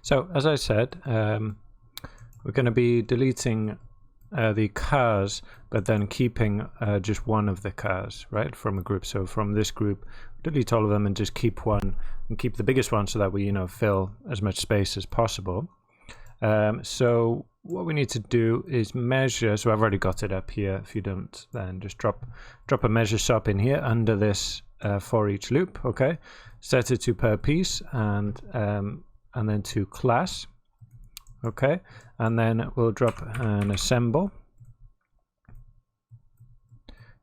So as I said, we're going to be deleting the cars, but then keeping just one of the cars, right, from a group. So from this group, delete all of them and just keep one, and keep the biggest one so that we, fill as much space as possible. So what we need to do is measure. So I've already got it up here. If you don't, then just drop a measure shop in here under this for each loop. Okay, set it to per piece and then to class. Okay, and then we'll drop an assemble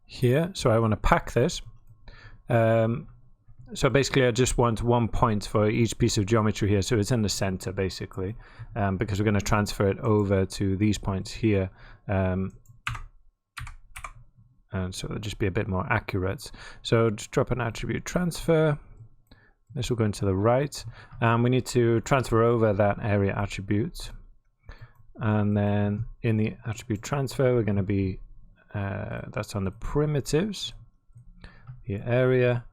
here. So I want to pack this. So basically I just want 1 point for each piece of geometry here, so it's in the center basically, because we're going to transfer it over to these points here, and so it'll just be a bit more accurate. So just drop an attribute transfer. This will go into the right, and we need to transfer over that area attribute, and then in the attribute transfer we're going to be that's on the primitives, the area.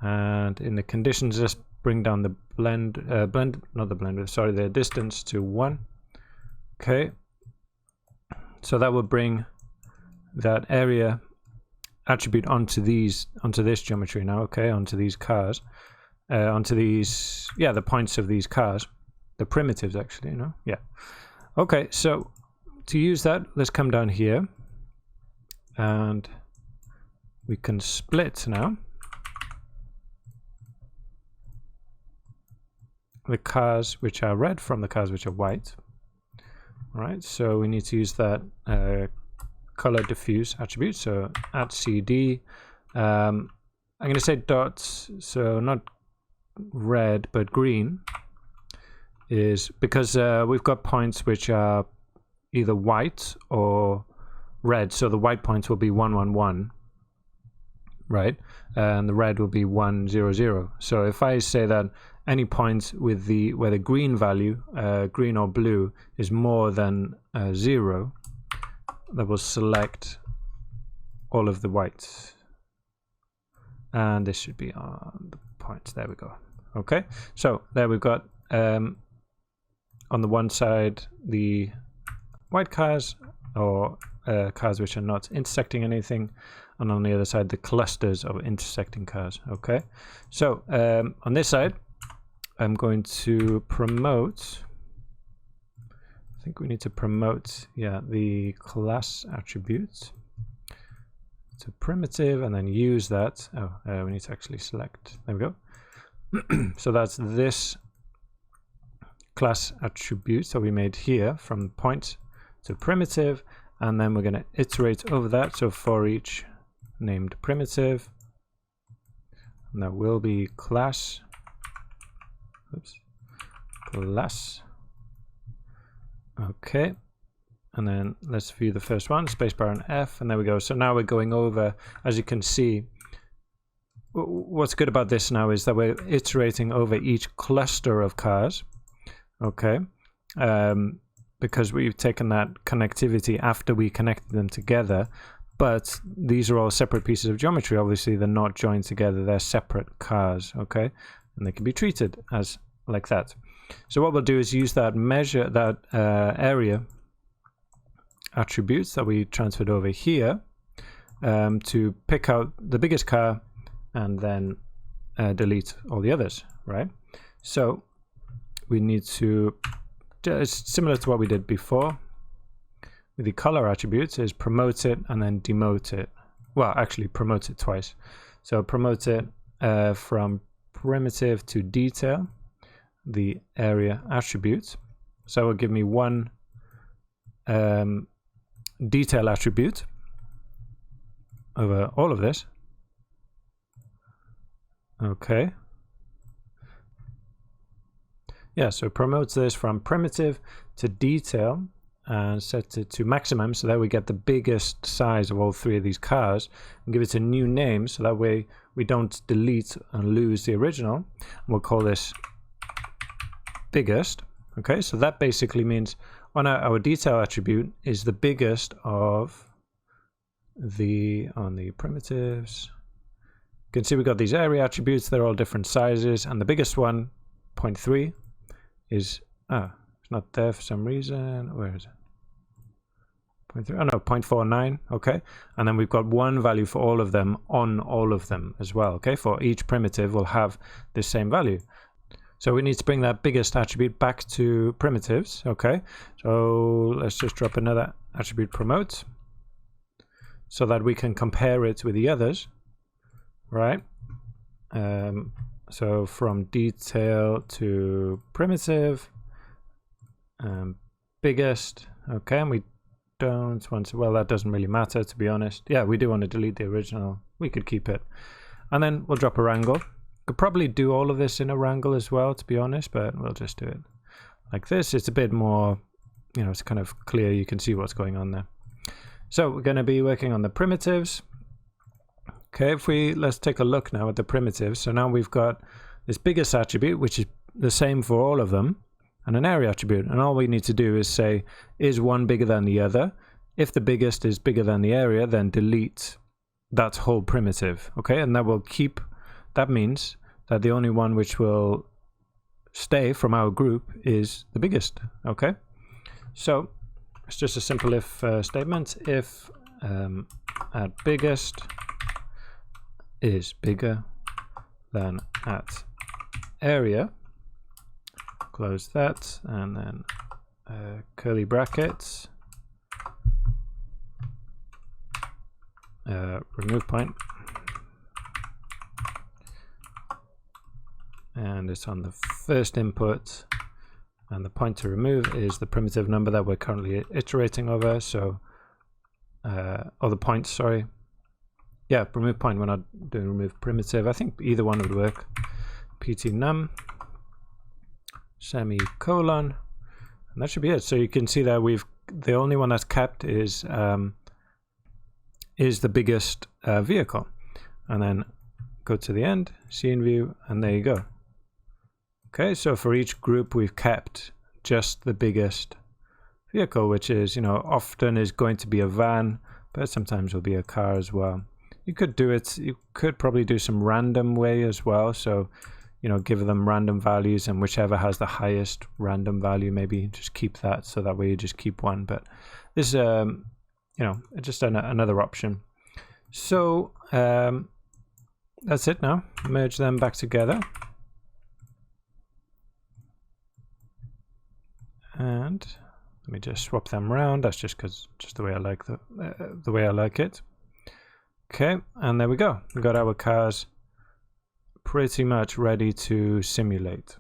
And in the conditions, just bring down the the distance to 1. Okay. So that will bring that area attribute onto this geometry now. Okay, onto these cars, onto these, the points of these cars, the primitives actually, yeah. Okay, so to use that, let's come down here, and we can split now the cars which are red from the cars which are white. All right, so we need to use that color diffuse attribute. So at CD, I'm going to say dots, so not red but green, is because we've got points which are either white or red. So the white points will be 1, 1, 1, right, and the red will be 1, 0, 0. So if I say that any point with where the green value, green or blue, is more than 0, that will select all of the whites, and this should be on the points. There we go. Okay, so there we've got on the one side the white cars, or cars which are not intersecting anything, and on the other side the clusters of intersecting cars. Okay, so on this side I'm going to promote, I think we need to promote, the class attribute to primitive, and then use that. We need to actually select, there we go. So that's this class attribute that we made here, from point to primitive, and then we're going to iterate over that. So for each named primitive, and that will be class. Oops. Class. Okay, and then let's view the first one, spacebar and F, and there we go. So now we're going over, as you can see, what's good about this now is that we're iterating over each cluster of cars. Okay, because we've taken that connectivity after we connected them together, but these are all separate pieces of geometry. Obviously they're not joined together, they're separate cars. Okay, and they can be treated as like that. So what we'll do is use that measure, that area attributes that we transferred over here, to pick out the biggest car and then delete all the others, right? So we need to, just similar to what we did before with the color attributes, is promote it and then demote it. Well, actually promote it twice. So promote it from primitive to detail, the area attribute. So it will give me one detail attribute over all of this. Okay. Yeah, so promotes this from primitive to detail and set it to maximum, so that we get the biggest size of all three of these cars, and give it a new name so that way we don't delete and lose the original. And we'll call this biggest. Okay, so that basically means on our detail attribute is the biggest of the, on the primitives, you can see we've got these area attributes, they're all different sizes, and the biggest one, 0.3, is Oh, it's not there for some reason. Where is it? 0.3, oh no, 0.49, okay. And then we've got one value for all of them on all of them as well, okay. For each primitive, we'll have the same value. So we need to bring that biggest attribute back to primitives, okay. So let's just drop another attribute promote so that we can compare it with the others, right? So from detail to primitive, biggest, okay, and we don't want to, well, that doesn't really matter, to be honest. Yeah, we do want to delete the original. We could keep it. And then we'll drop a wrangle. Could probably do all of this in a wrangle as well, to be honest, but we'll just do it like this. It's a bit more, you know, it's kind of clear. You can see what's going on there. So we're going to be working on the primitives. Okay, let's take a look now at the primitives. So now we've got this biggest attribute, which is the same for all of them, and an area attribute. And all we need to do is say, is one bigger than the other? If the biggest is bigger than the area, then delete that whole primitive. Okay, and that will keep, that means that the only one which will stay from our group is the biggest. Okay, so it's just a simple if statement. If at biggest is bigger than at area, close that, and then curly brackets, remove point, and it's on the first input, and the point to remove is the primitive number that we're currently iterating over. So or the point, sorry, yeah, remove point. We're not doing remove primitive. I think either one would work. pt num semicolon, and that should be it. So you can see that the only one that's kept is the biggest vehicle, and then go to the end, scene view, and there you go. Okay, so for each group we've kept just the biggest vehicle, which is, you know, often is going to be a van, but sometimes will be a car as well. You could do it, you could probably do some random way as well. So, you know, give them random values, and whichever has the highest random value, maybe just keep that, so that way you just keep one. But this is, you know, just another option. So that's it now. Merge them back together. And let me just swap them around. That's just the way I like the way I like it. Okay, and there we go. We got our cars pretty much ready to simulate.